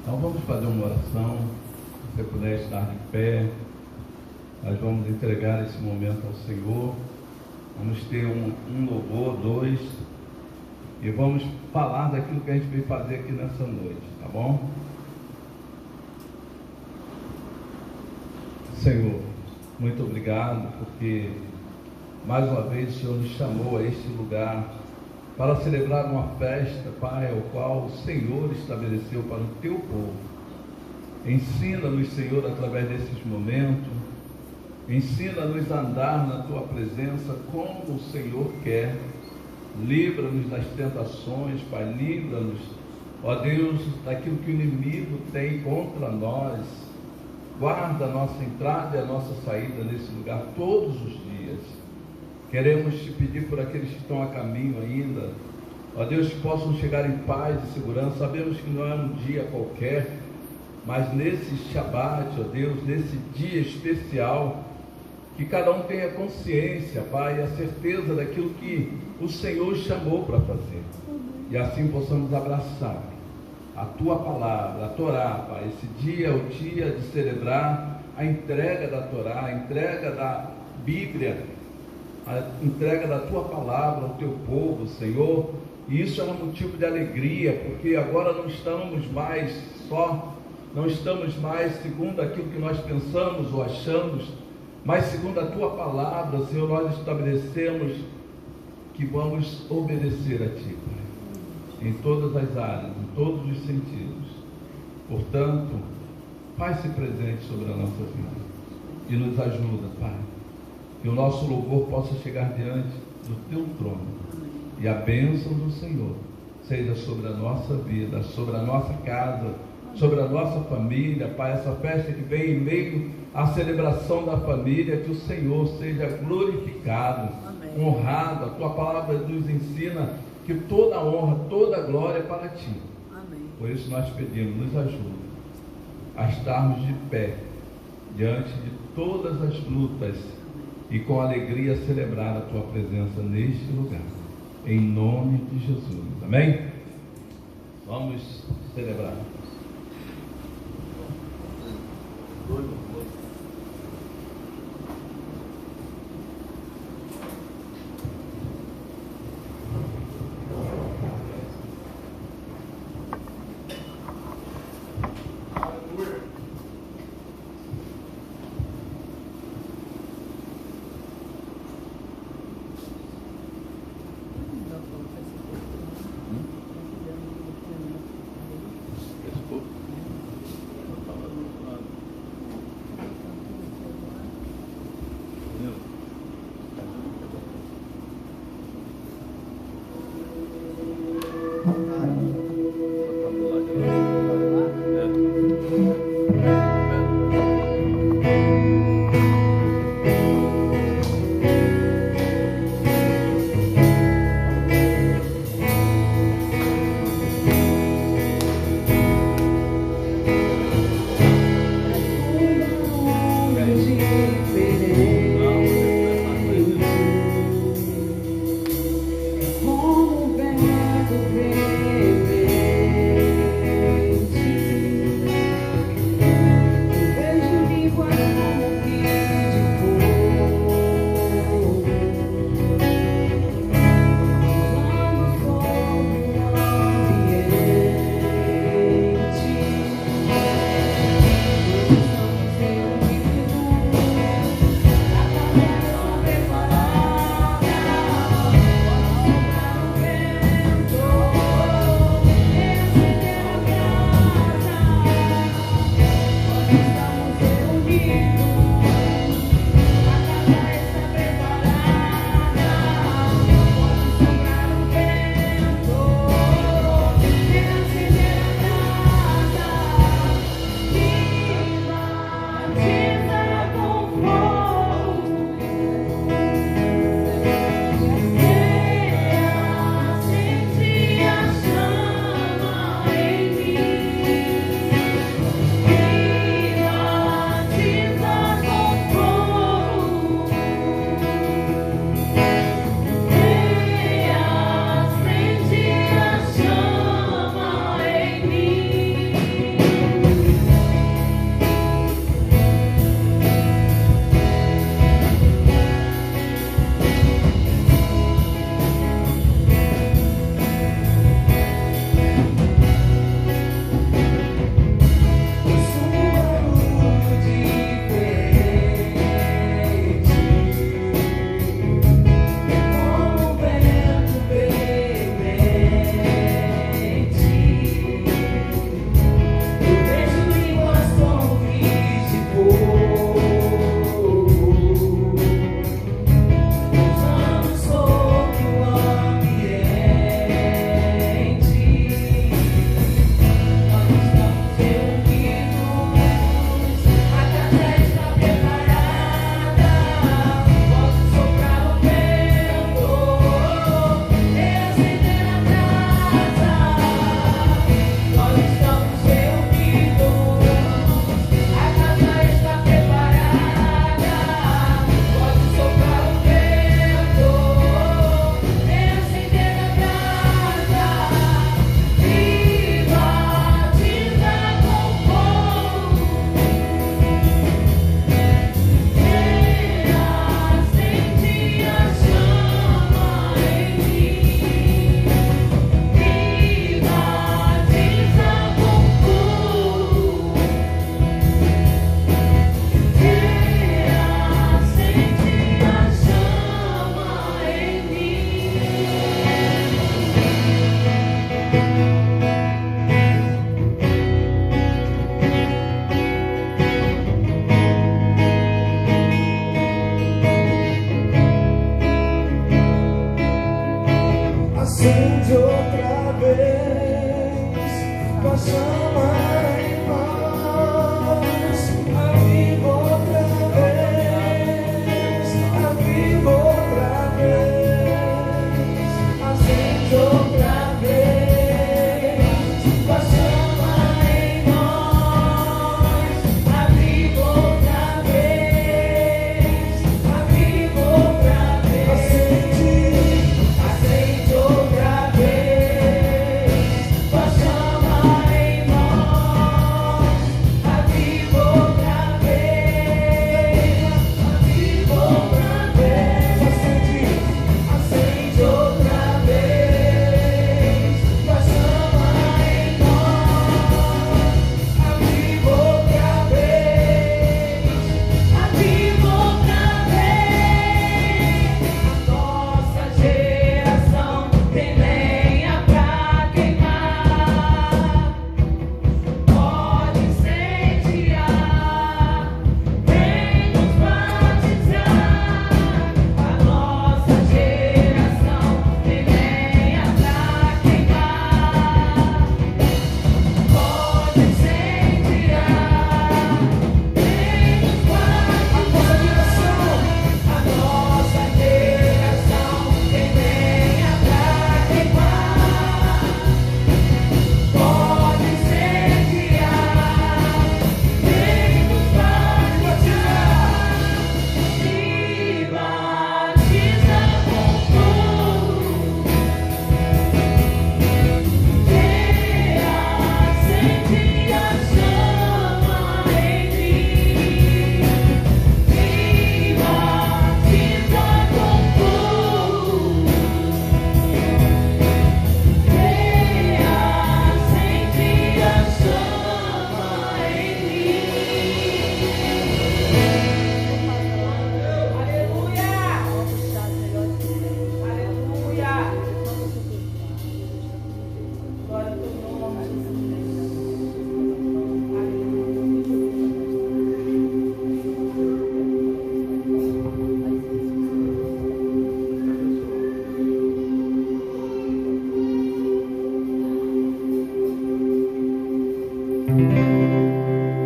Então vamos fazer uma oração. Se você puder estar de pé, nós vamos entregar esse momento ao Senhor. Vamos ter um louvor, dois, e vamos falar daquilo que a gente veio fazer aqui nessa noite, tá bom? Senhor, muito obrigado, porque mais uma vez o Senhor nos chamou a este lugar para celebrar uma festa, Pai, ao qual o Senhor estabeleceu para o teu povo. Ensina-nos, Senhor, através desses momentos, ensina-nos a andar na tua presença como o Senhor quer. Livra-nos das tentações, Pai, livra-nos, ó Deus, daquilo que o inimigo tem contra nós. Guarda a nossa entrada e a nossa saída nesse lugar todos os dias. Queremos te pedir por aqueles que estão a caminho ainda, ó Deus, que possam chegar em paz e segurança. Sabemos que não é um dia qualquer, mas nesse Shabat, ó Deus, nesse dia especial, que cada um tenha consciência, Pai, a certeza daquilo que o Senhor chamou para fazer, e assim possamos abraçar a tua palavra, a Torá, Pai. Esse dia é o dia de celebrar a entrega da Torá, a entrega da Bíblia, a entrega da tua palavra ao teu povo, Senhor. E isso é um motivo de alegria, porque agora não estamos mais segundo aquilo que nós pensamos ou achamos, mas segundo a tua palavra, Senhor, nós estabelecemos que vamos obedecer a ti, Pai, em todas as áreas, em todos os sentidos. Portanto, faz-se presente sobre a nossa vida e nos ajuda, Pai, que o nosso louvor possa chegar diante do teu trono e a bênção do Senhor seja sobre a nossa vida, sobre a nossa casa, sobre a nossa família, Pai. Essa festa que vem em meio à celebração da família, que o Senhor seja glorificado, amém, honrado. A tua palavra nos ensina que toda honra, toda glória é para ti. Amém. Por isso nós pedimos, nos ajuda a estarmos de pé diante de todas as lutas e com alegria celebrar a tua presença neste lugar, em nome de Jesus, amém? Vamos celebrar.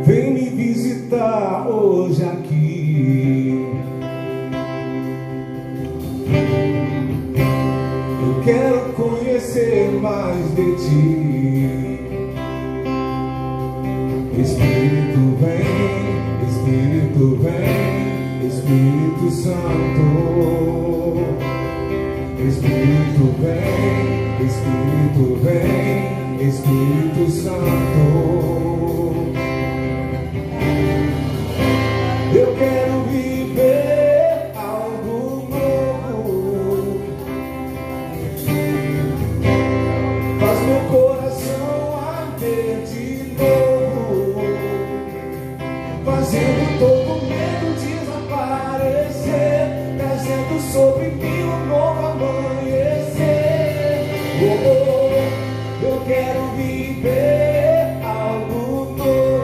Vem me visitar hoje aqui. Eu quero conhecer mais de ti. Espírito vem, Espírito vem, Espírito Santo. Espírito vem, Espírito vem, Espírito Santo. Eu quero viver algo novo. Faz meu coração arder de novo, fazendo todo medo desaparecer, trazendo sobre mim um novo amanhecer. Eu quero viver algo novo.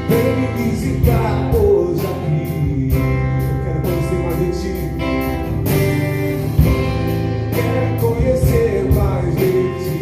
Vem me visitar hoje aqui. Eu quero conhecer mais de ti. Quero conhecer mais de ti.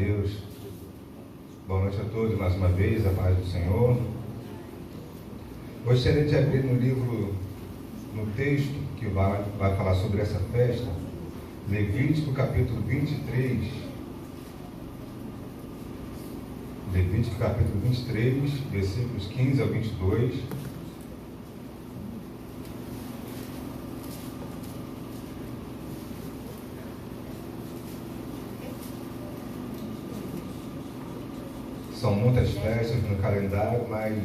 Deus. Boa noite a todos mais uma vez, a paz do Senhor. Gostaria de abrir no texto que vai falar sobre essa festa, Levítico capítulo 23. Levítico capítulo 23, versículos 15 ao 22. São muitas festas no calendário, mas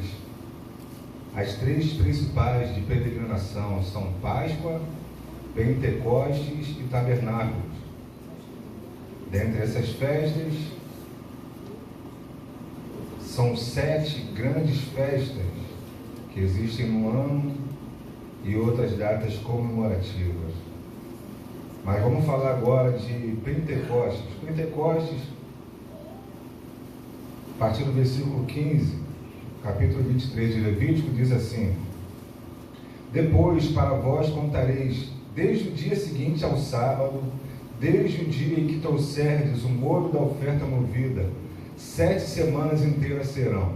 as três principais de peregrinação são Páscoa, Pentecostes e Tabernáculos. Dentre essas festas, são 7 grandes festas que existem no ano e outras datas comemorativas. Mas vamos falar agora de Pentecostes. Pentecostes, a partir do versículo 15, capítulo 23 de Levítico, diz assim: Depois para vós contareis desde o dia seguinte ao sábado, desde o dia em que trouxerdes o molho da oferta movida, 7 semanas inteiras serão.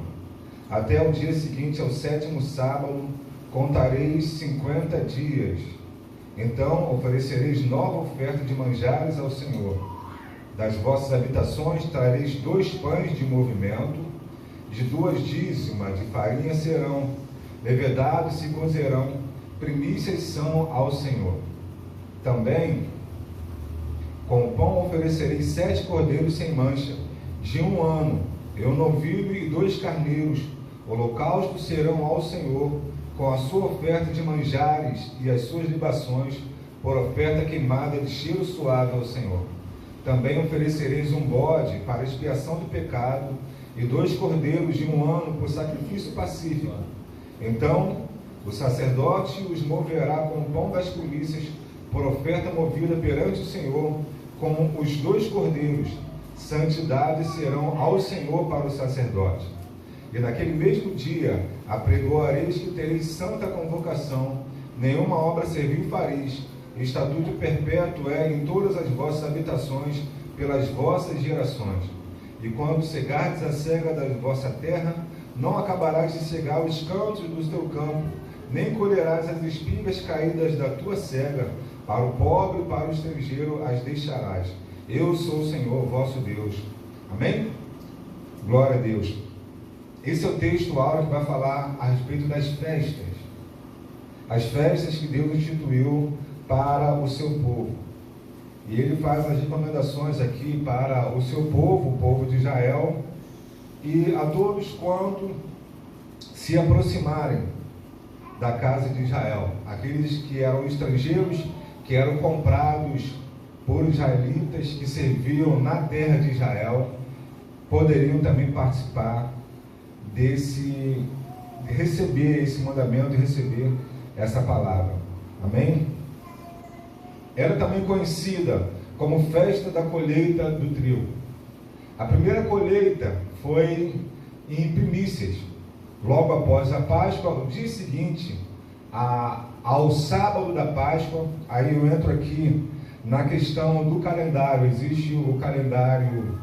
Até o dia seguinte ao 7º sábado, contareis 50 dias. Então oferecereis nova oferta de manjares ao Senhor. Das vossas habitações trareis 2 pães de movimento, de 2 dízimas de farinha serão, levedados se cozerão, primícias são ao Senhor. Também, com o pão oferecereis 7 cordeiros sem mancha, de 1 ano, e um novilho e 2 carneiros, holocaustos serão ao Senhor, com a sua oferta de manjares e as suas libações, por oferta queimada de cheiro suave ao Senhor. Também oferecereis um bode para expiação do pecado, e 2 cordeiros de 1 ano por sacrifício pacífico. Então o sacerdote os moverá com o pão das primícias, por oferta movida perante o Senhor, com os 2 cordeiros. Santidade serão ao Senhor para o sacerdote. E naquele mesmo dia apregoareis que tereis santa convocação, nenhuma obra servil fareis, estatuto perpétuo é em todas as vossas habitações, pelas vossas gerações. E quando cegardes a cega da vossa terra, não acabarás de cegar os cantos do teu campo, nem colherás as espigas caídas da tua cega, para o pobre e para o estrangeiro as deixarás. Eu sou o Senhor, vosso Deus. Amém? Glória a Deus. Esse é o texto áureo que vai falar a respeito das festas. As festas que Deus instituiu para o seu povo. E ele faz as recomendações aqui para o seu povo, o povo de Israel, e a todos quanto se aproximarem da casa de Israel. Aqueles que eram estrangeiros, que eram comprados por israelitas, que serviam na terra de Israel, poderiam também participar receber esse mandamento e receber essa palavra. Amém? Era também conhecida como festa da colheita do trigo. A primeira colheita foi em primícias, logo após a Páscoa, no dia seguinte ao sábado da Páscoa. Aí eu entro aqui na questão do calendário. Existe o calendário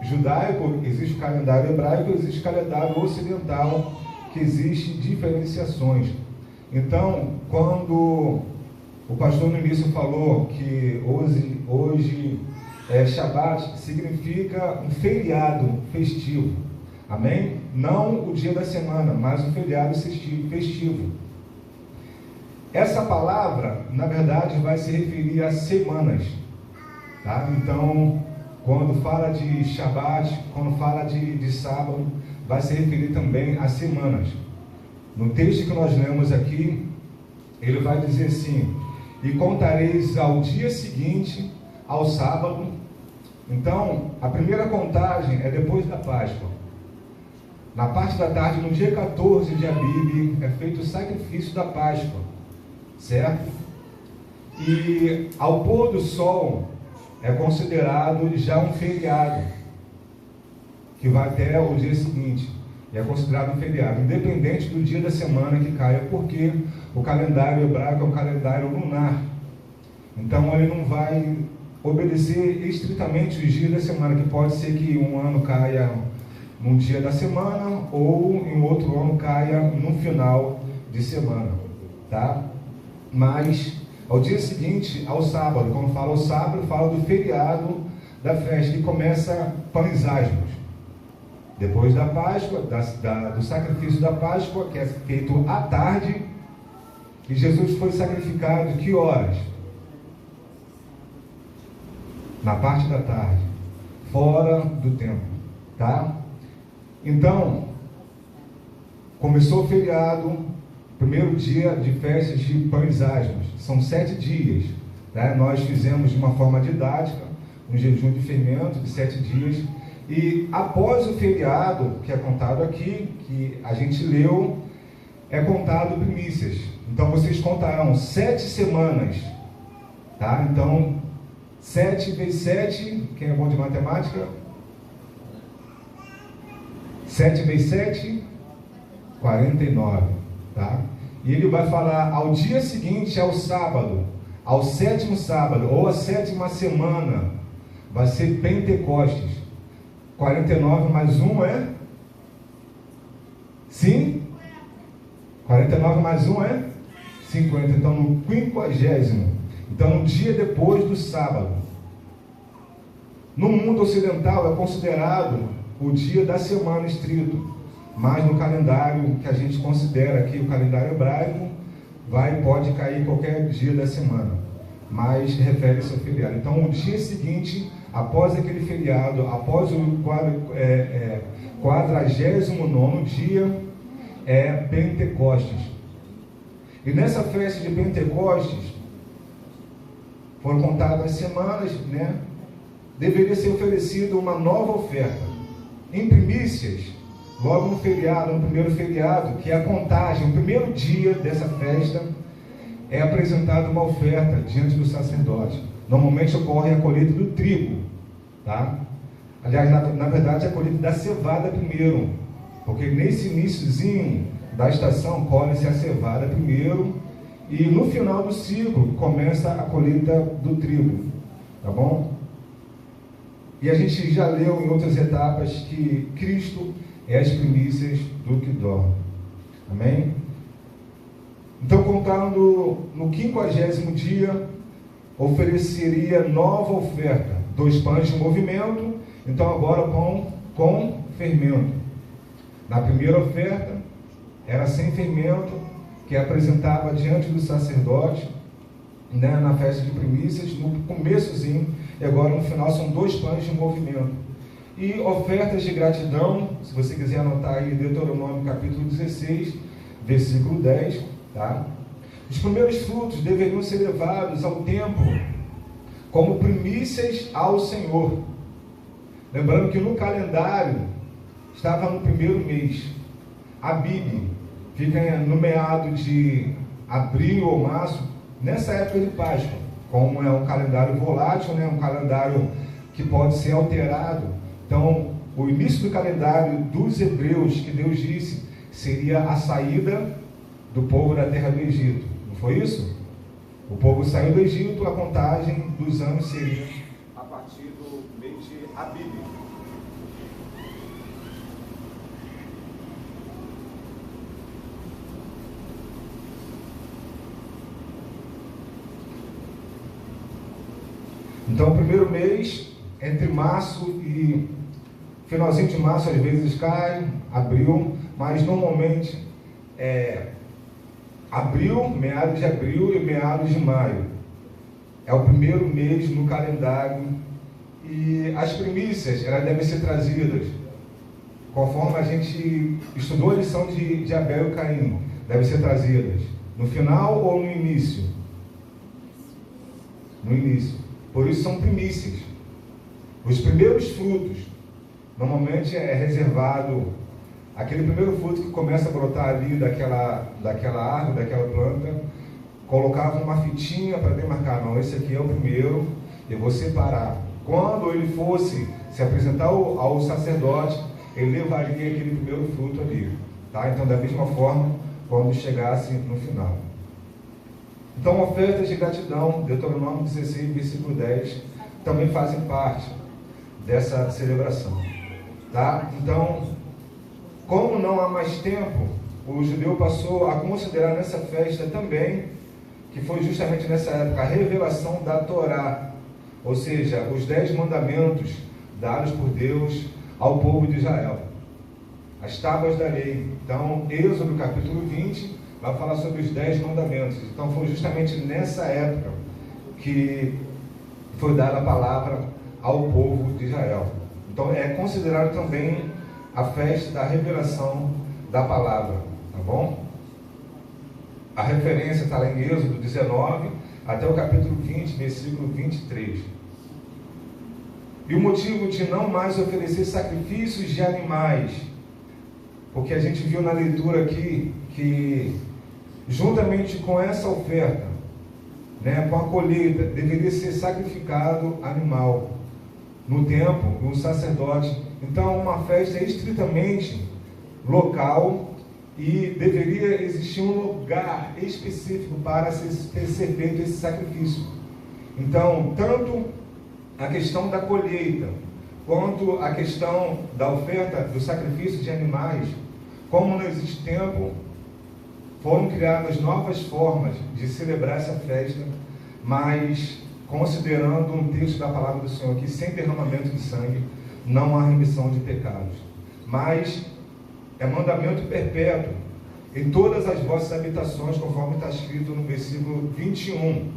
judaico, existe o calendário hebraico, existe o calendário ocidental, que existe diferenciações. Então, quando o pastor no início falou que hoje Shabat significa um feriado festivo, amém? Não o dia da semana, mas um feriado festivo. Essa palavra, na verdade, vai se referir a semanas, tá? Então, quando fala de Shabat, quando fala de sábado, vai se referir também a semanas. No texto que nós lemos aqui, ele vai dizer assim: e contareis ao dia seguinte, ao sábado. Então, a primeira contagem é depois da Páscoa. Na parte da tarde, no dia 14 de Abib, é feito o sacrifício da Páscoa, certo? E ao pôr do sol, é considerado já um feriado, que vai até o dia seguinte. E é considerado um feriado, independente do dia da semana que caia, porque o calendário hebraico é um calendário lunar. Então ele não vai obedecer estritamente os dias da semana, que pode ser que um ano caia num dia da semana ou em outro ano caia no final de semana, tá? Mas ao dia seguinte, ao sábado, quando fala o sábado, fala do feriado da festa, que começa Pães Asmos. Depois da Páscoa, do sacrifício da Páscoa, que é feito à tarde, e Jesus foi sacrificado de que horas? Na parte da tarde, fora do templo, tá? Então, começou o feriado, primeiro dia de festas de Pães Asmos, são 7 dias, né? Nós fizemos de uma forma didática, um jejum de fermento de 7 dias, e após o feriado, que é contado aqui, que a gente leu, é contado primícias. Então vocês contarão 7 semanas, tá? Então 7 vezes 7, quem é bom de matemática? 7 vezes 7, 49, tá? E ele vai falar ao dia seguinte, ao sábado, ao 7º sábado, ou a 7ª semana, vai ser Pentecostes. 49 mais 1 é? Sim? 49 mais 1 é? 50. Então no 50º. Então no dia depois do sábado. No mundo ocidental é considerado o dia da semana estrito. Mas no calendário que a gente considera aqui, o calendário hebraico, pode cair qualquer dia da semana. Mas refere-se ao feriado. Então o dia seguinte, após aquele feriado, após o 49º dia, é Pentecostes. E nessa festa de Pentecostes, foram contadas as semanas, né? Deveria ser oferecida uma nova oferta. Em primícias, logo no feriado, no primeiro feriado, que é a contagem, o primeiro dia dessa festa, é apresentada uma oferta diante do sacerdote. Normalmente ocorre a colheita do trigo, tá? Aliás, na verdade, a colheita da cevada primeiro, porque nesse iniciozinho da estação colhe-se a cevada primeiro, e no final do ciclo começa a colheita do trigo, tá bom? E a gente já leu em outras etapas que Cristo é as primícias do que dorme. Amém? Então, contando no 50º dia, ofereceria nova oferta, 2 pães de movimento, então agora pão com fermento. Na primeira oferta, era sem fermento, que apresentava diante do sacerdote, né, na festa de primícias, no começozinho, e agora no final são 2 pães de movimento. E ofertas de gratidão, se você quiser anotar aí, Deuteronômio capítulo 16, versículo 10, tá? Os primeiros frutos deveriam ser levados ao templo como primícias ao Senhor. Lembrando que no calendário estava no primeiro mês. Abib fica no meado de abril ou março, nessa época de Páscoa. Como é um calendário volátil, né? Um calendário que pode ser alterado. Então, o início do calendário dos hebreus, que Deus disse, seria a saída do povo da terra do Egito. Não foi isso? O povo saiu do Egito, a contagem dos anos seria a partir do mês de Abib. Então, o primeiro mês, entre março e finalzinho de março, às vezes cai, abril, mas normalmente abril, meados de abril e meados de maio. É o primeiro mês no calendário. E as primícias, elas devem ser trazidas, conforme a gente estudou a lição de Abel e Caim, devem ser trazidas no final ou no início? No início. Por isso são primícias. Os primeiros frutos, normalmente é reservado aquele primeiro fruto que começa a brotar ali daquela árvore, daquela planta, colocava uma fitinha para demarcar, não, esse aqui é o primeiro, eu vou separar. Quando ele fosse se apresentar ao sacerdote, ele levaria aquele primeiro fruto ali, tá? Então, da mesma forma, quando chegasse no final. Então, ofertas de gratidão, Deuteronômio 16, versículo 10, também fazem parte dessa celebração, tá? Então, como não há mais tempo, o judeu passou a considerar nessa festa também, que foi justamente nessa época, a revelação da Torá, ou seja, os 10 mandamentos dados por Deus ao povo de Israel, as tábuas da lei. Então, Êxodo capítulo 20 vai falar sobre os 10 mandamentos. Então, foi justamente nessa época que foi dada a palavra ao povo de Israel. Então, é considerado também a festa da revelação da palavra, tá bom? A referência está lá em Êxodo 19 até o capítulo 20, versículo 23. E o motivo de não mais oferecer sacrifícios de animais, porque a gente viu na leitura aqui que juntamente com essa oferta, né, com a colheita, deveria ser sacrificado animal no templo, o sacerdote. Então, uma festa estritamente local e deveria existir um lugar específico para ser feito esse sacrifício. Então, tanto a questão da colheita, quanto a questão da oferta do sacrifício de animais, como não existe tempo, foram criadas novas formas de celebrar essa festa, mas considerando um texto da palavra do Senhor que sem derramamento de sangue não há remissão de pecados, mas é mandamento perpétuo em todas as vossas habitações, conforme está escrito no versículo 21.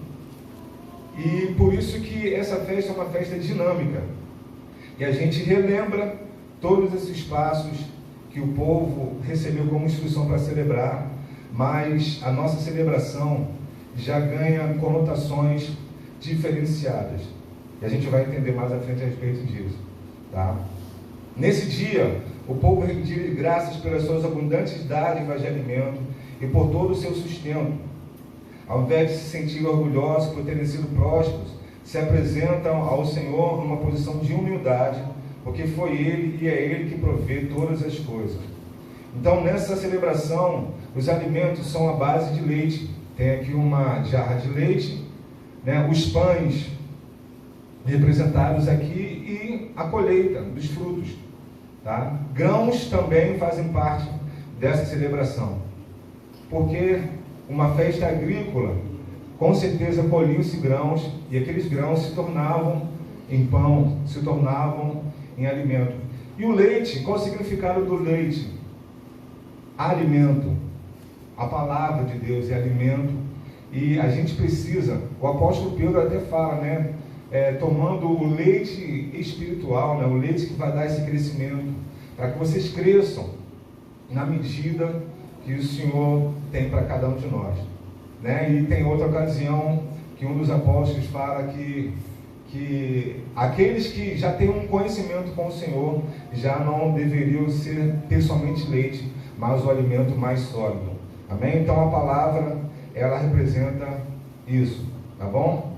E por isso que essa festa é uma festa dinâmica, e a gente relembra todos esses passos que o povo recebeu como instrução para celebrar, mas a nossa celebração já ganha conotações diferenciadas, e a gente vai entender mais à frente a respeito disso, tá? Nesse dia, o povo rendia graças pelas suas abundantes dádivas de alimento e por todo o seu sustento. Ao invés de se sentir orgulhosos por terem sido prósperos, se apresentam ao Senhor numa posição de humildade, porque foi Ele e é Ele que provê todas as coisas. Então, nessa celebração, os alimentos são à base de leite. Tem aqui uma jarra de leite, né, os pães representados aqui e a colheita dos frutos, tá? Grãos também fazem parte dessa celebração, porque uma festa agrícola, com certeza colhiam-se grãos, e aqueles grãos se tornavam em pão, se tornavam em alimento. E o leite, qual o significado do leite? Alimento. A palavra de Deus é alimento, e a gente precisa, o apóstolo Pedro até fala, né, tomando o leite espiritual, né, o leite que vai dar esse crescimento, para que vocês cresçam na medida que o Senhor tem para cada um de nós, né? E tem outra ocasião que um dos apóstolos fala que aqueles que já têm um conhecimento com o Senhor já não deveriam ter somente leite, mas o alimento mais sólido. Amém? Então a palavra, ela representa isso, tá bom?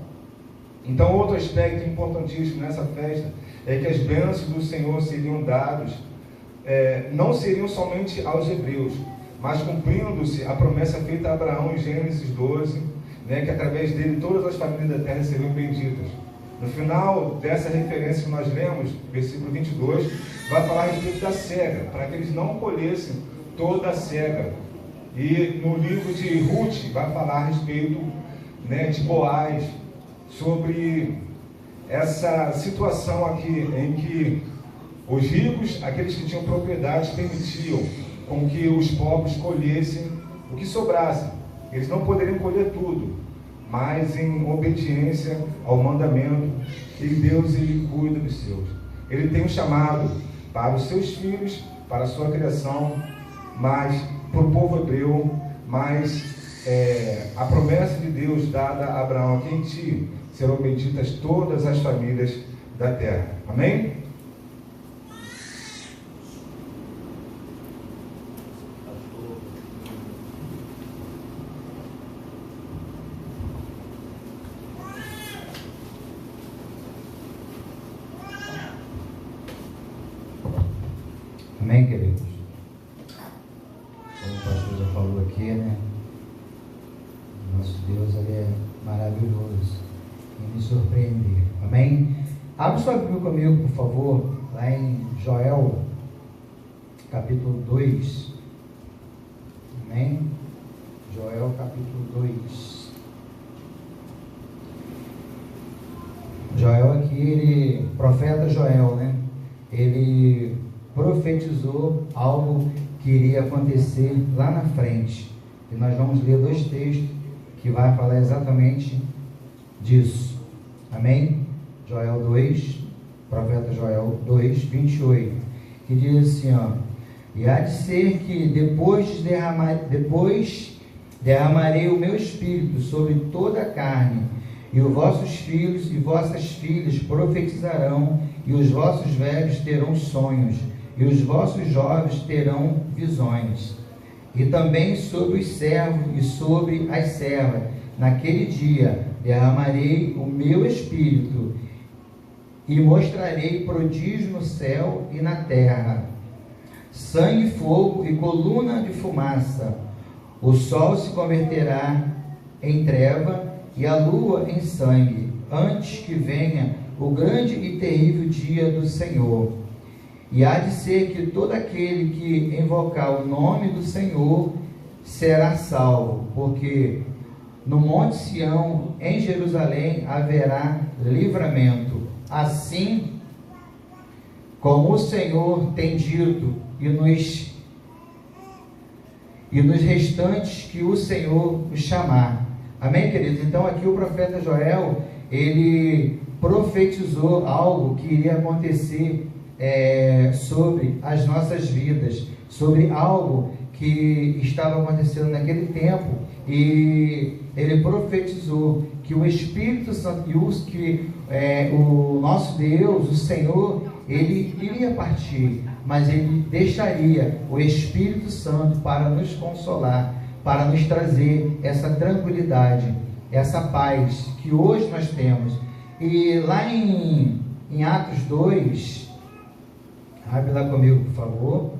Então outro aspecto importantíssimo nessa festa é que as bênçãos do Senhor seriam dados, não seriam somente aos hebreus, mas cumprindo-se a promessa feita a Abraão em Gênesis 12, né, que através dele todas as famílias da terra seriam benditas. No final dessa referência que nós lemos, versículo 22, vai falar a respeito da cega, para que eles não colhessem toda a cega. E no livro de Ruth vai falar a respeito, né, de Boaz, sobre essa situação aqui em que os ricos, aqueles que tinham propriedades, permitiam com que os pobres colhessem o que sobrasse. Eles não poderiam colher tudo, mas em obediência ao mandamento, que Deus, Ele cuida dos seus. Ele tem um chamado para os seus filhos, para a sua criação, mas para o povo hebreu, mas a promessa de Deus dada a Abraão, aqui em ti serão benditas todas as famílias da terra. Amém? Amém, queridos? Como o pastor já falou aqui, né? Nosso Deus, Ele é maravilhoso e me surpreende. Amém? Abre sua Bíblia comigo, por favor, lá em Joel, capítulo 2. Amém? Joel, capítulo 2. Joel aqui, profeta Joel, né? Ele profetizou algo que iria acontecer lá na frente. E nós vamos ler 2 textos que vai falar exatamente disso. Amém? Joel 2, profeta Joel 2, 28, que diz assim, ó: e há de ser que depois derramarei o meu espírito sobre toda a carne, e os vossos filhos e vossas filhas profetizarão, e os vossos velhos terão sonhos, e os vossos jovens terão visões. E também sobre os servos e sobre as servas, naquele dia derramarei o meu espírito, e mostrarei prodígio no céu e na terra, sangue, fogo e coluna de fumaça. O sol se converterá em treva e a lua em sangue, antes que venha o grande e terrível dia do Senhor. E há de ser que todo aquele que invocar o nome do Senhor será salvo, porque no Monte Sião, em Jerusalém, haverá livramento, assim como o Senhor tem dito, e nos restantes que o Senhor os chamar. Amém, queridos? Então aqui o profeta Joel, ele profetizou algo que iria acontecer sobre as nossas vidas, sobre algo que estava acontecendo naquele tempo, e ele profetizou que o Espírito Santo, o nosso Deus, o Senhor, ele iria partir, mas ele deixaria o Espírito Santo para nos consolar, para nos trazer essa tranquilidade, essa paz que hoje nós temos. E lá em Atos 2, abre lá comigo, por favor.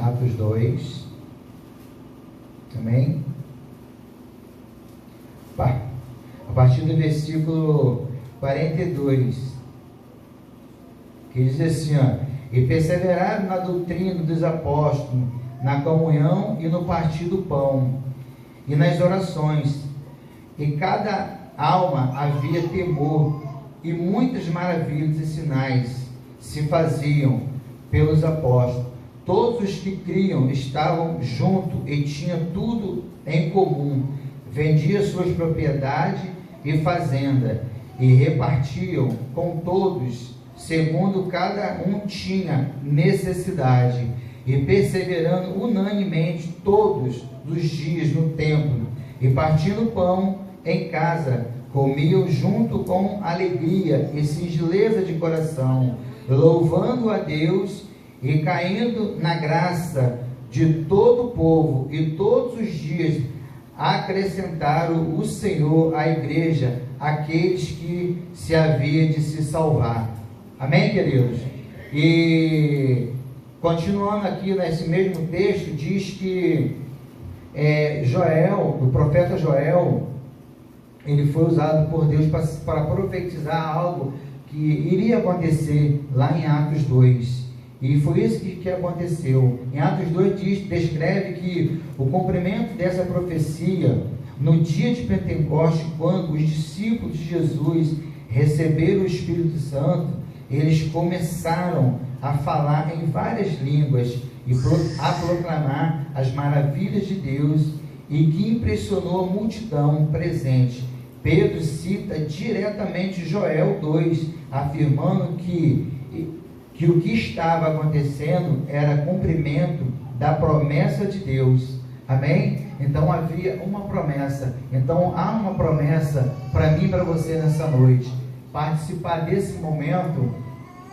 Atos 2. Amém? A partir do versículo 42, que diz assim, ó: e perseveraram na doutrina dos apóstolos, na comunhão e no partir do pão, e nas orações. Em cada alma havia temor, e muitas maravilhas e sinais se faziam pelos apóstolos. Todos os que criam estavam juntos e tinham tudo em comum. Vendiam suas propriedades e fazendas, e repartiam com todos, segundo cada um tinha necessidade, e perseverando unanimemente todos os dias no templo, e partindo pão em casa, comiam junto com alegria e singeleza de coração, louvando a Deus e caindo na graça de todo o povo. E todos os dias acrescentaram o Senhor à igreja aqueles que se havia de se salvar. Amém, queridos? E continuando aqui nesse mesmo texto, diz que Joel, o profeta Joel, ele foi usado por Deus para profetizar algo que iria acontecer lá em Atos 2. E foi isso que aconteceu. Em Atos 2 descreve que o cumprimento dessa profecia no dia de Pentecostes, quando os discípulos de Jesus receberam o Espírito Santo, eles começaram a falar em várias línguas e a proclamar as maravilhas de Deus, e que impressionou a multidão presente. Pedro cita diretamente Joel 2, afirmando que o que estava acontecendo era cumprimento da promessa de Deus. Amém? Então havia uma promessa. Então há uma promessa para mim e para você nessa noite. Participar desse momento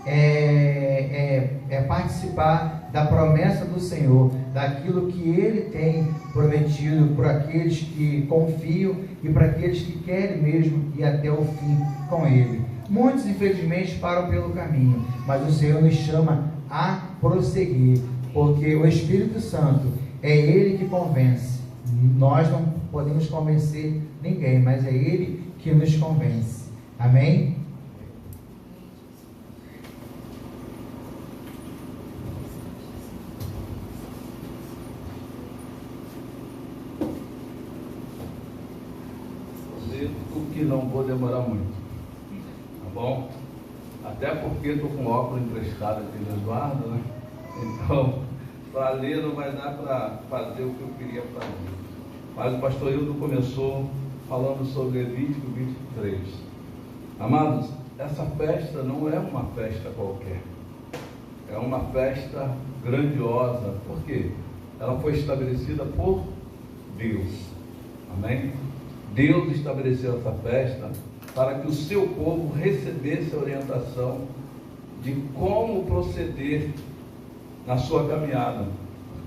é participar da promessa do Senhor, daquilo que Ele tem prometido por aqueles que confiam e para aqueles que querem mesmo ir até o fim com Ele. Muitos, infelizmente, param pelo caminho, mas o Senhor nos chama a prosseguir, porque o Espírito Santo é Ele que convence. Nós não podemos convencer ninguém, mas é Ele que nos convence. Amém? Que não vou demorar muito, tá bom? Até porque estou com óculos emprestado aqui no Eduardo, né? Então, para ler não vai dar para fazer o que eu queria fazer. Mas o pastor Hildo começou falando sobre Levítico 23. Amados, essa festa não é uma festa qualquer. É uma festa grandiosa. Por quê? Ela foi estabelecida por Deus. Amém? Deus estabeleceu essa festa para que o seu povo recebesse a orientação de como proceder na sua caminhada.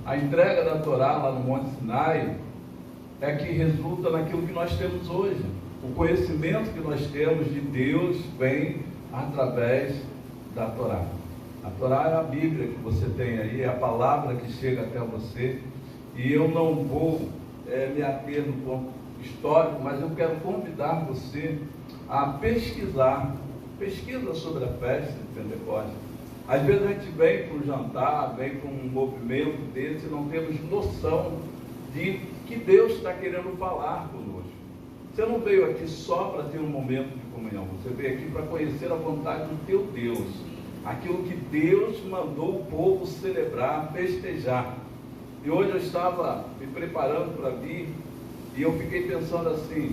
A entrega da Torá lá no Monte Sinai é que resulta naquilo que nós temos hoje. O conhecimento que nós temos de Deus vem através da Torá. A Torá é a Bíblia que você tem aí, é a palavra que chega até você. E eu não vou me ater no ponto histórico, mas eu quero convidar você a pesquisa sobre a festa de Pentecostes. Às vezes a gente vem para o jantar, vem para um movimento desse e não temos noção de que Deus está querendo falar conosco. Você não veio aqui só para ter um momento de comunhão, você veio aqui para conhecer a vontade do teu Deus, aquilo que Deus mandou o povo celebrar, festejar. E hoje eu estava me preparando para vir e eu fiquei pensando assim,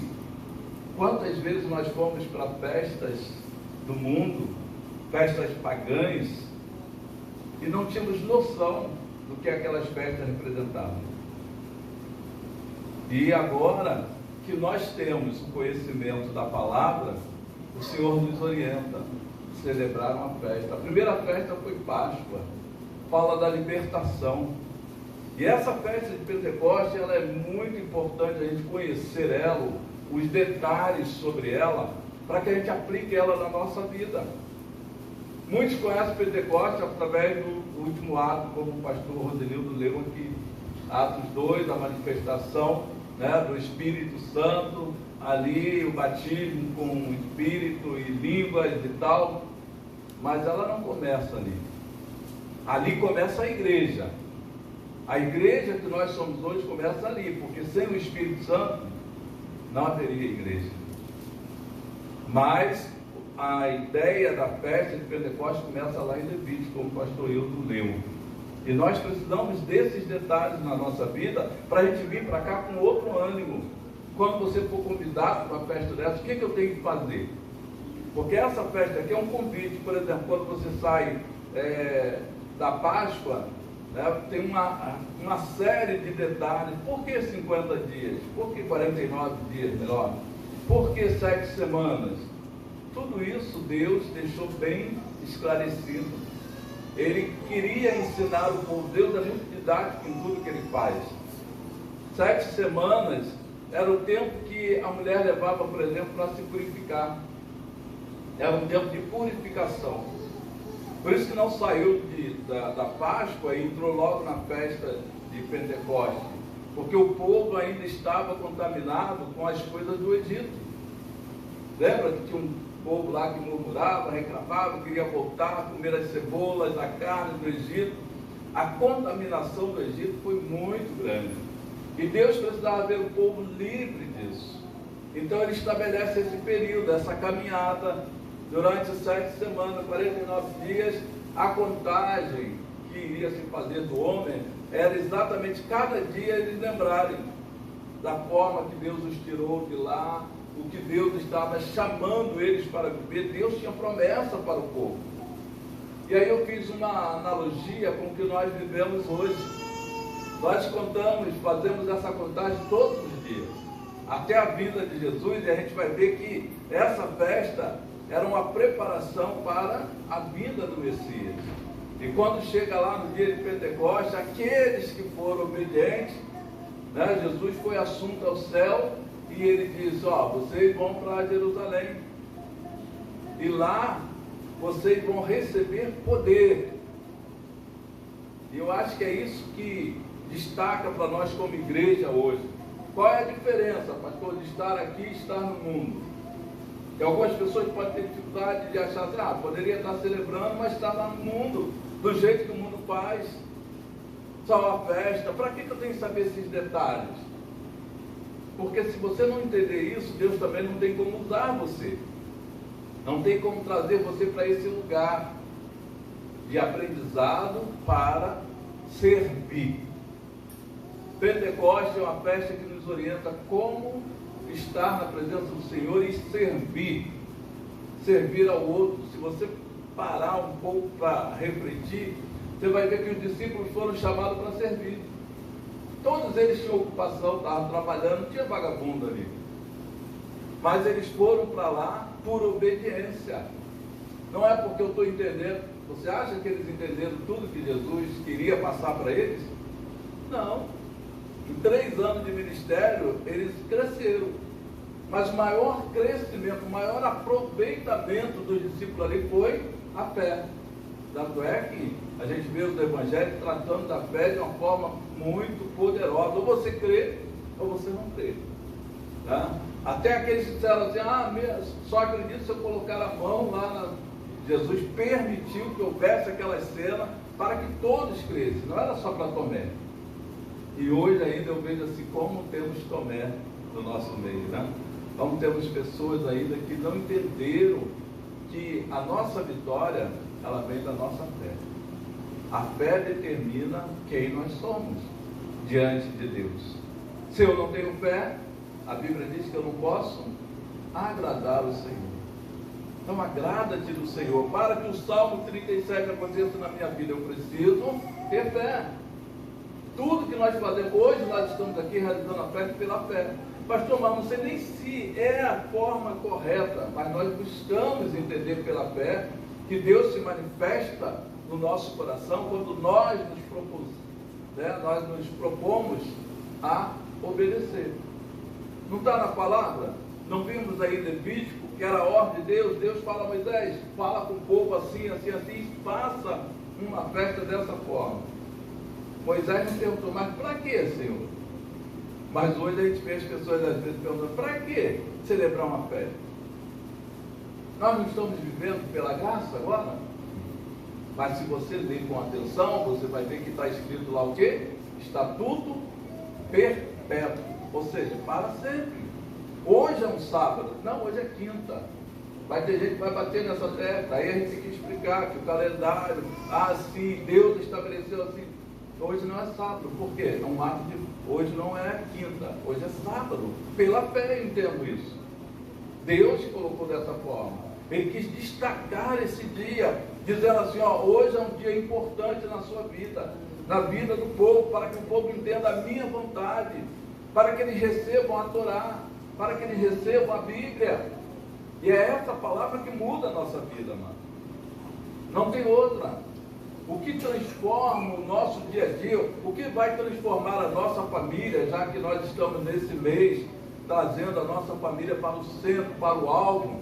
quantas vezes nós fomos para festas do mundo, festas pagãs, e não tínhamos noção do que aquelas festas representavam. E agora que nós temos o conhecimento da palavra, o Senhor nos orienta a celebrar uma festa. A primeira festa foi Páscoa, fala da libertação. E essa festa de Pentecostes, ela é muito importante a gente conhecer ela, os detalhes sobre ela, para que a gente aplique ela na nossa vida. Muitos conhecem Pentecostes através do último ato, como o pastor Rodenildo leu aqui, Atos 2, a manifestação, né, do Espírito Santo, ali o batismo com o Espírito e línguas e tal, mas ela não começa ali. Ali começa a igreja. A igreja que nós somos hoje começa ali, porque sem o Espírito Santo não haveria igreja. Mas a ideia da festa de Pentecostes começa lá em Levítico, como o pastor Hildo leu. E nós precisamos desses detalhes na nossa vida para a gente vir para cá com outro ânimo. Quando você for convidado para uma festa dessa, o que eu tenho que fazer? Porque essa festa aqui é um convite. Por exemplo, quando você sai da Páscoa, né, tem uma série de detalhes. Por que 50 dias? Por que 49 dias, melhor? Por que 7 semanas? Tudo isso Deus deixou bem esclarecido. Ele queria ensinar o povo. Deus é muito didático em tudo que ele faz. 7 semanas era o tempo que a mulher levava, por exemplo, para se purificar. Era um tempo de purificação. Por isso que não saiu da Páscoa e entrou logo na festa de Pentecostes. Porque o povo ainda estava contaminado com as coisas do Egito. Lembra que tinha um povo lá que murmurava, reclamava, queria voltar a comer as cebolas, a carne do Egito. A contaminação do Egito foi muito grande. E Deus precisava ver o povo livre disso. Então ele estabelece esse período, essa caminhada, durante 7 semanas, 49 dias. A contagem que iria se fazer do homem era exatamente cada dia eles lembrarem da forma que Deus os tirou de lá, o que Deus estava chamando eles para viver. Deus tinha promessa para o povo. E aí eu fiz uma analogia com o que nós vivemos hoje. Nós fazemos essa contagem todos os dias, até a vinda de Jesus, e a gente vai ver que essa festa era uma preparação para a vinda do Messias. E quando chega lá no dia de Pentecostes, aqueles que foram obedientes, né, Jesus foi assunto ao céu, e ele diz, vocês vão para Jerusalém, e lá vocês vão receber poder. E eu acho que é isso que destaca para nós como igreja hoje. Qual é a diferença, pastor, de estar aqui e estar no mundo? E algumas pessoas podem ter dificuldade de achar assim, poderia estar celebrando, mas está lá no mundo, do jeito que o mundo faz, só a festa. Para que eu tenho que saber esses detalhes? Porque se você não entender isso, Deus também não tem como usar você. Não tem como trazer você para esse lugar de aprendizado para servir. Pentecostes é uma festa que nos orienta como estar na presença do Senhor e servir. Servir ao outro. Se você parar um pouco para refletir, você vai ver que os discípulos foram chamados para servir. Todos eles tinham ocupação, estavam trabalhando, não tinha vagabundo ali. Mas eles foram para lá por obediência. Não é porque eu estou entendendo. Você acha que eles entenderam tudo que Jesus queria passar para eles? Não. Em 3 anos de ministério, eles cresceram. Mas o maior crescimento, o maior aproveitamento dos discípulos ali foi a fé. Tanto é que a gente vê os evangelhos tratando da fé de uma forma muito poderosa. Ou você crê, ou você não crê. Tá? Até aqueles que disseram assim, só acredito se eu colocar a mão lá Jesus permitiu que houvesse aquela cena para que todos crescem, não era só para Tomé. E hoje ainda eu vejo assim, como temos Tomé no nosso meio, né? Como temos pessoas ainda que não entenderam que a nossa vitória, ela vem da nossa fé. A fé determina quem nós somos diante de Deus. Se eu não tenho fé, a Bíblia diz que eu não posso agradar o Senhor. Então agrada-te do Senhor. Para que o Salmo 37 aconteça na minha vida, eu preciso ter fé. Tudo que nós fazemos, hoje nós estamos aqui realizando a festa pela fé. Pastor, mas não sei nem se é a forma correta, mas nós buscamos entender pela fé que Deus se manifesta no nosso coração quando nós nos propomos a obedecer. Não está na palavra? Não vimos aí em Levítico que era a ordem de Deus? Deus fala a Moisés, fala com o povo assim, assim, assim, e faça uma festa dessa forma. Moisés não perguntou, mas para que, Senhor? Mas hoje a gente vê as pessoas às vezes perguntando, para que celebrar uma festa? Nós não estamos vivendo pela graça agora? Mas se você ler com atenção, você vai ver que está escrito lá o quê? Estatuto perpétuo, ou seja, para sempre. Hoje é um sábado, não, hoje é quinta. Vai ter gente que vai bater nessa tecla, aí a gente tem que explicar que o calendário, sim, Deus estabeleceu assim. Hoje não é sábado, por quê? É um ato de... Hoje não é quinta, hoje é sábado. Pela fé eu entendo isso. Deus colocou dessa forma. Ele quis destacar esse dia, dizendo assim, hoje é um dia importante na sua vida, na vida do povo, para que o povo entenda a minha vontade, para que eles recebam a Torá, para que eles recebam a Bíblia. E é essa palavra que muda a nossa vida, mano. Não tem outra. O que transforma o nosso dia a dia, o que vai transformar a nossa família, já que nós estamos nesse mês trazendo a nossa família para o centro, para o alvo,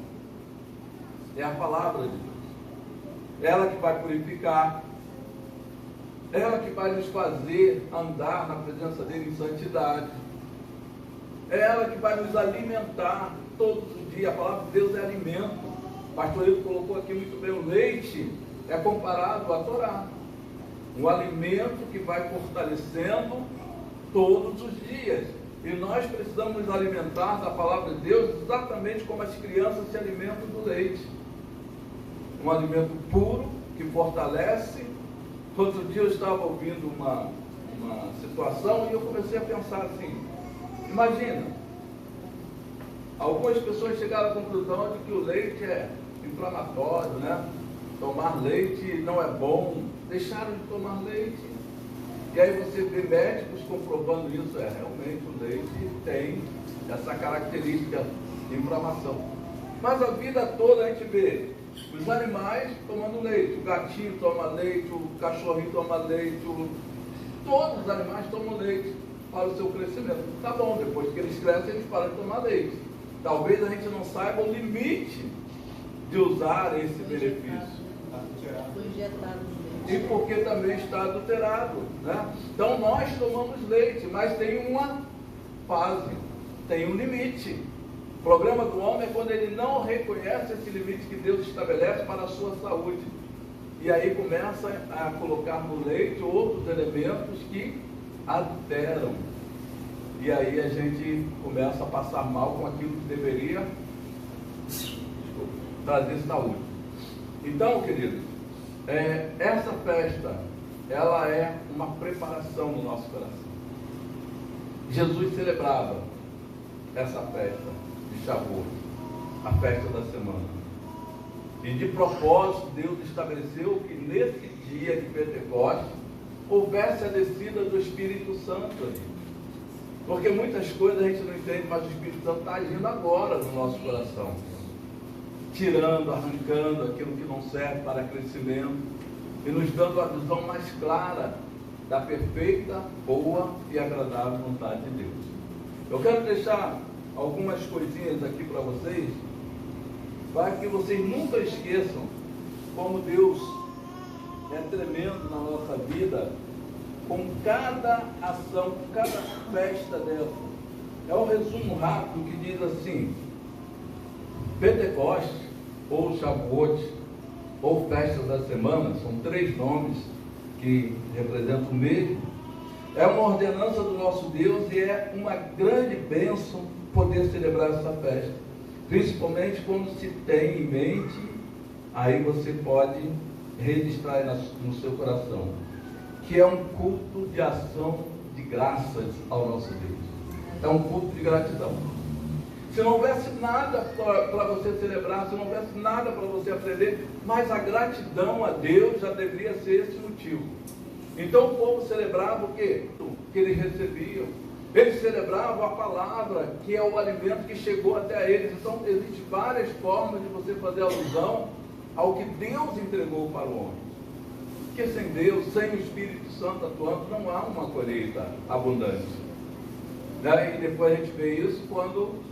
é a palavra de Deus. Ela que vai purificar, ela que vai nos fazer andar na presença dele em santidade, é ela que vai nos alimentar todos os dias. A palavra de Deus é alimento. O pastor Hilton colocou aqui muito bem, o leite é comparado à Torá, um alimento que vai fortalecendo todos os dias. E nós precisamos nos alimentar da palavra de Deus exatamente como as crianças se alimentam do leite. Um alimento puro, que fortalece. Outro dia eu estava ouvindo uma situação e eu comecei a pensar assim, imagina, algumas pessoas chegaram à conclusão de que o leite é inflamatório, né? Tomar leite não é bom, deixaram de tomar leite. E aí você vê médicos comprovando isso, realmente o leite tem essa característica de inflamação. Mas a vida toda a gente vê os animais tomando leite, o gatinho toma leite, o cachorrinho toma leite, todos os animais tomam leite para o seu crescimento. Tá bom, depois que eles crescem, eles param de tomar leite. Talvez a gente não saiba o limite de usar esse benefício. E porque também está adulterado, né? Então nós tomamos leite, mas tem uma fazem. Tem um limite. O problema do homem é quando ele não reconhece esse limite que Deus estabelece para a sua saúde. E aí começa a colocar no leite outros elementos que alteram. E aí a gente começa a passar mal com aquilo que deveria trazer saúde. Então, queridos, essa festa, ela é uma preparação no nosso coração. Jesus celebrava essa festa de Shavuot, a festa da semana. E de propósito, Deus estabeleceu que nesse dia de Pentecostes houvesse a descida do Espírito Santo ali. Porque muitas coisas a gente não entende, mas o Espírito Santo está agindo agora no nosso coração, tirando, arrancando aquilo que não serve para crescimento e nos dando a visão mais clara da perfeita, boa e agradável vontade de Deus. Eu quero deixar algumas coisinhas aqui para vocês, para que vocês nunca esqueçam como Deus é tremendo na nossa vida, com cada ação, com cada festa dessa. É um resumo rápido que diz assim: Pentecostes, ou Shavuot, ou festa da semana, são 3 nomes que representam o mesmo. É uma ordenança do nosso Deus e é uma grande bênção poder celebrar essa festa, principalmente quando se tem em mente, aí você pode registrar no seu coração, que é um culto de ação de graças ao nosso Deus. É um culto de gratidão. Se não houvesse nada para você celebrar, se não houvesse nada para você aprender, mas a gratidão a Deus já deveria ser esse motivo. Então o povo celebrava o quê? Que eles recebiam. Eles celebravam a palavra, que é o alimento que chegou até eles. Então existem várias formas de você fazer alusão ao que Deus entregou para o homem. Porque sem Deus, sem o Espírito Santo atuando, não há uma colheita abundante. E depois a gente vê isso quando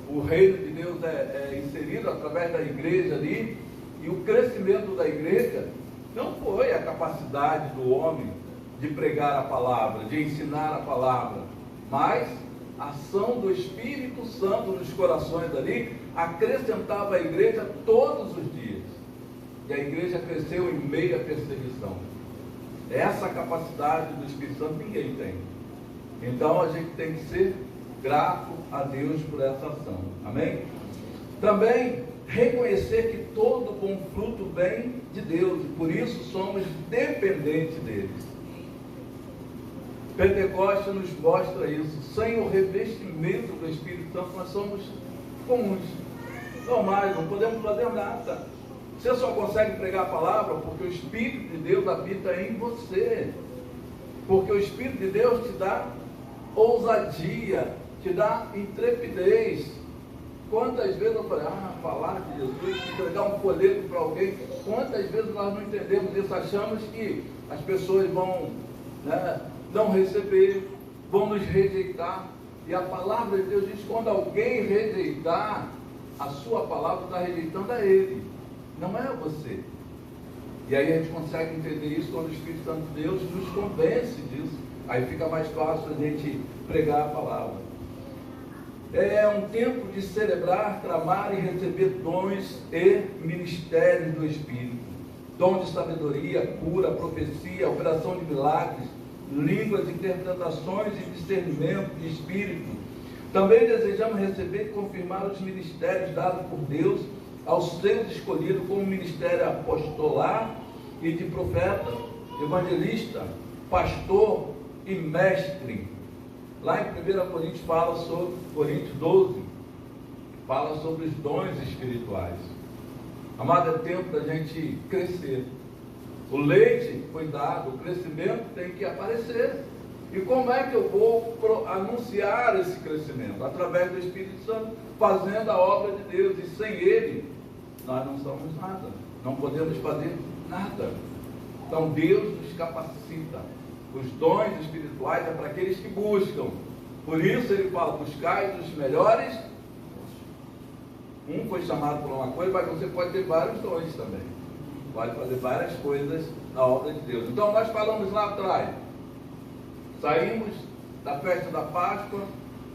o reino de Deus é inserido através da igreja ali, e o crescimento da igreja não foi a capacidade do homem de pregar a palavra, de ensinar a palavra, mas a ação do Espírito Santo nos corações ali acrescentava a igreja todos os dias. E a igreja cresceu em meio à perseguição. Essa capacidade do Espírito Santo ninguém tem. Então a gente tem que ser grato a Deus por essa ação. Amém? Também reconhecer que todo bom fruto vem de Deus, e por isso somos dependentes dele. Pentecostes nos mostra isso. Sem o revestimento do Espírito Santo, nós somos comuns, normais, não podemos fazer nada. Você só consegue pregar a palavra porque o Espírito de Deus habita em você. Porque o Espírito de Deus te dá ousadia, te dá intrepidez. Quantas vezes eu falei, falar de Jesus, entregar um folheto para alguém, quantas vezes nós não entendemos isso, achamos que as pessoas vão não receber, vão nos rejeitar. E a palavra de Deus diz que quando alguém rejeitar, a sua palavra está rejeitando a ele, não é você. E aí a gente consegue entender isso quando o Espírito Santo de Deus nos convence disso. Aí fica mais fácil a gente pregar a palavra. É um tempo de celebrar, clamar e receber dons e ministérios do Espírito. Dom de sabedoria, cura, profecia, operação de milagres, línguas, interpretações e discernimento de Espírito. Também desejamos receber e confirmar os ministérios dados por Deus aos seus escolhidos, como ministério apostolar e de profeta, evangelista, pastor e mestre. Lá em 1 Coríntios fala sobre, Coríntios 12, fala sobre os dons espirituais. Amado, é tempo da gente crescer. O leite foi dado, o crescimento tem que aparecer. E como é que eu vou anunciar esse crescimento? Através do Espírito Santo, fazendo a obra de Deus. E sem Ele, nós não somos nada. Não podemos fazer nada. Então Deus nos capacita. Os dons espirituais é para aqueles que buscam. Por isso ele fala, buscai os melhores. Um foi chamado por uma coisa, mas você pode ter vários dons também. Pode fazer várias coisas na obra de Deus. Então nós falamos lá atrás. Saímos da festa da Páscoa,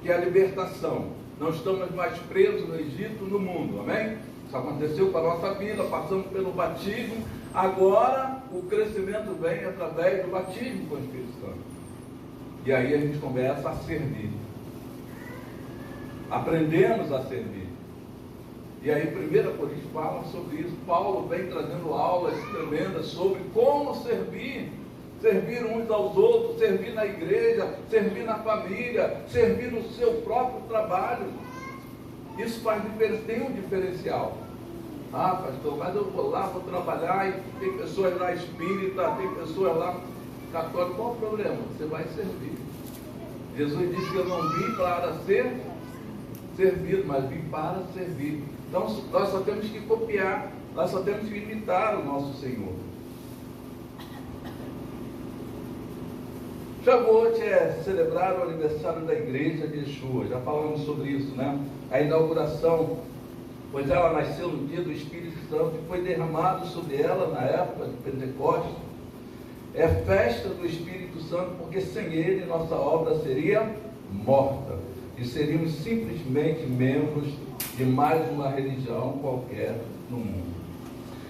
que é a libertação. Não estamos mais presos no Egito, no mundo, amém? Isso aconteceu com a nossa vida, passamos pelo batismo. Agora o crescimento vem através do batismo com o Espírito Santo. E aí a gente começa a servir. Aprendemos a servir. E aí 1 Coríntios fala sobre isso. Paulo vem trazendo aulas tremendas sobre como servir. Servir uns aos outros, servir na igreja, servir na família, servir no seu próprio trabalho. Isso faz diferença, tem um diferencial. Ah, pastor, mas eu vou lá, vou trabalhar e tem pessoas lá espírita, tem pessoas lá católicas. Qual o problema? Você vai servir. Jesus disse que eu não vim para ser servido, mas vim para servir. Então nós só temos que copiar, nós só temos que imitar o nosso Senhor. Shavuot é celebrar o aniversário da igreja de Yeshua. Já falamos sobre isso, né? A inauguração, pois ela nasceu no dia do Espírito Santo e foi derramado sobre ela na época de Pentecostes. É festa do Espírito Santo, porque sem ele nossa obra seria morta e seríamos simplesmente membros de mais uma religião qualquer no mundo.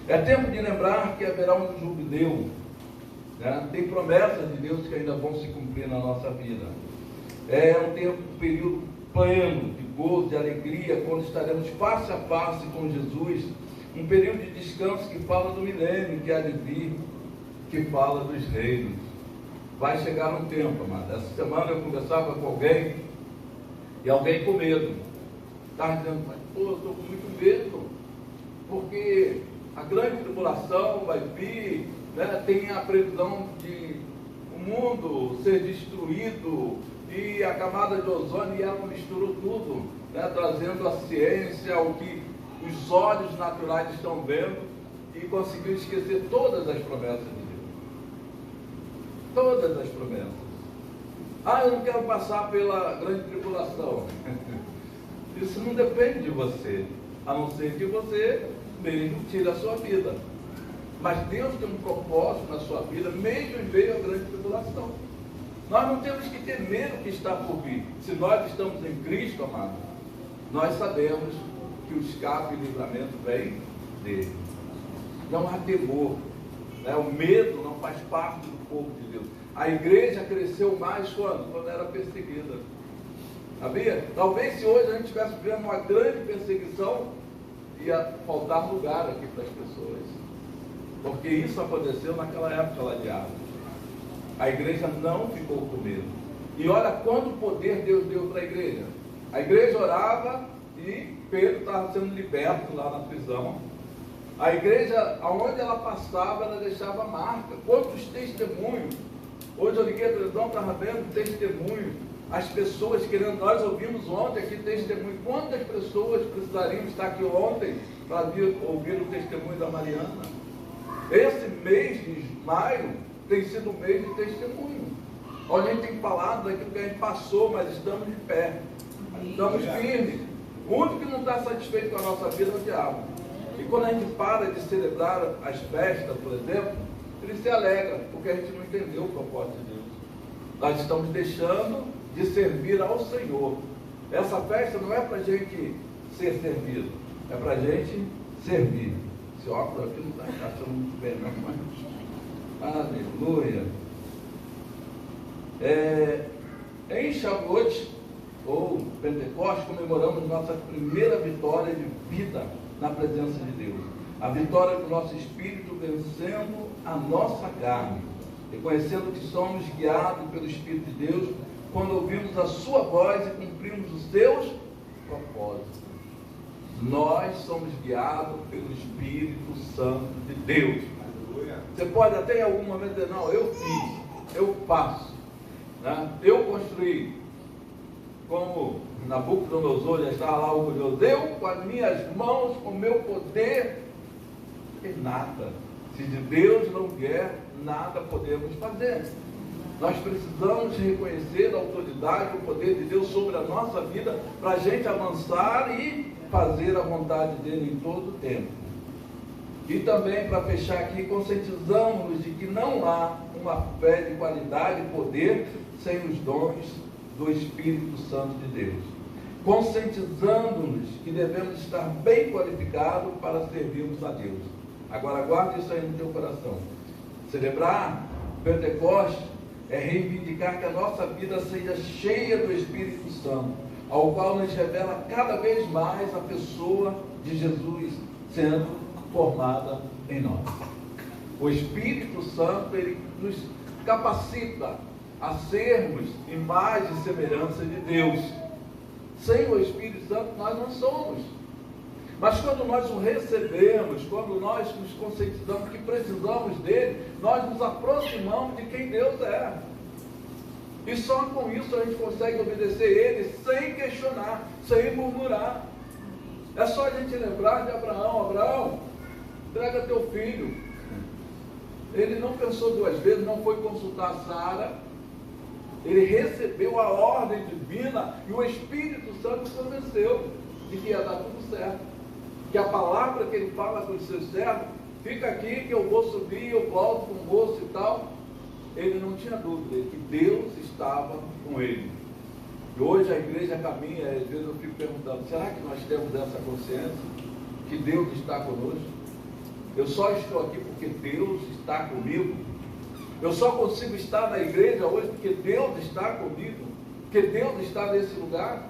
É tempo de lembrar que haverá um jubileu, né? Tem promessas de Deus que ainda vão se cumprir na nossa vida. É um tempo, um período pleno de gozo, de alegria, quando estaremos face a face com Jesus. Um período de descanso que fala do milênio que há de vir, que fala dos reinos. Vai chegar um tempo, amado. Essa semana eu conversava com alguém, e alguém com medo. Estava dizendo, mas pô, eu estou com muito medo, porque a grande tribulação vai vir, né? Tem a previsão de o mundo ser destruído, e a camada de ozônio, e ela misturou tudo, né? Trazendo a ciência, o que os olhos naturais estão vendo, e conseguiu esquecer todas as promessas de Deus. Todas as promessas. Ah, eu não quero passar pela grande tribulação. Isso não depende de você, a não ser que você mesmo tire a sua vida. Mas Deus tem um propósito na sua vida, mesmo em meio à grande tribulação. Nós não temos que ter medo que está por vir. Se nós estamos em Cristo, amado, nós sabemos que o escape e o livramento vem dele. Não há temor, né? O medo não faz parte do povo de Deus. A igreja cresceu mais quando era perseguida. Sabia? Talvez se hoje a gente estivesse vivendo uma grande perseguição, ia faltar lugar aqui para as pessoas. Porque isso aconteceu naquela época lá de Atos. A igreja não ficou com medo. E olha quanto poder Deus deu para a igreja. A igreja orava e Pedro estava sendo liberto lá na prisão. A igreja, aonde ela passava, ela deixava marca. Quantos testemunhos. Hoje eu liguei a televisão, estava vendo testemunhos. As pessoas querendo, nós ouvimos ontem aqui testemunho. Quantas pessoas precisariam estar aqui ontem para ouvir o testemunho da Mariana? Esse mês de maio tem sido um mês de testemunho. Onde a gente tem falado daquilo que a gente passou, mas estamos de pé. Estamos firmes. O único que não está satisfeito com a nossa vida é o diabo. E quando a gente para de celebrar as festas, por exemplo, ele se alegra, porque a gente não entendeu o propósito de Deus. Nós estamos deixando de servir ao Senhor. Essa festa não é para a gente ser servido, é para a gente servir. Esse óculos aqui não está encaixando muito bem, não, mas aleluia. Em Shavuot, ou Pentecostes, comemoramos nossa primeira vitória de vida na presença de Deus. A vitória do nosso espírito vencendo a nossa carne, reconhecendo que somos guiados pelo Espírito de Deus quando ouvimos a sua voz e cumprimos os seus propósitos. Nós somos guiados pelo Espírito Santo de Deus. Você pode até em algum momento dizer, não, eu fiz, eu faço, né? Eu construí. Como Nabucodonosor já estava lá orgulhoso, eu com as minhas mãos, com o meu poder, não tem nada. Se de Deus não vier, nada podemos fazer. Nós precisamos reconhecer a autoridade, o poder de Deus sobre a nossa vida, para a gente avançar e fazer a vontade dele em todo o tempo. E também, para fechar aqui, conscientizamos-nos de que não há uma fé de qualidade e poder sem os dons do Espírito Santo de Deus, conscientizando-nos que devemos estar bem qualificados para servirmos a Deus. Agora guarda isso aí no teu coração. Celebrar Pentecostes é reivindicar que a nossa vida seja cheia do Espírito Santo, ao qual nos revela cada vez mais a pessoa de Jesus sendo formada em nós. O Espírito Santo, ele nos capacita a sermos imagem e semelhança de Deus. Sem o Espírito Santo nós não somos. Mas quando nós o recebemos, quando nós nos conscientizamos que precisamos dele, nós nos aproximamos de quem Deus é. E só com isso a gente consegue obedecer ele sem questionar, sem murmurar. É só a gente lembrar de Abraão. Abraão, entrega teu filho. Ele não pensou duas vezes, não foi consultar Sara. Ele recebeu a ordem divina e o Espírito Santo convenceu de que ia dar tudo certo. Que a palavra que ele fala com os seus servos, fica aqui que eu vou subir, eu volto com o moço e tal. Ele não tinha dúvida de que Deus estava com ele. E hoje a igreja caminha, às vezes eu fico perguntando, será que nós temos essa consciência? Que Deus está conosco? Eu só estou aqui porque Deus está comigo. Eu só consigo estar na igreja hoje porque Deus está comigo. Porque Deus está nesse lugar.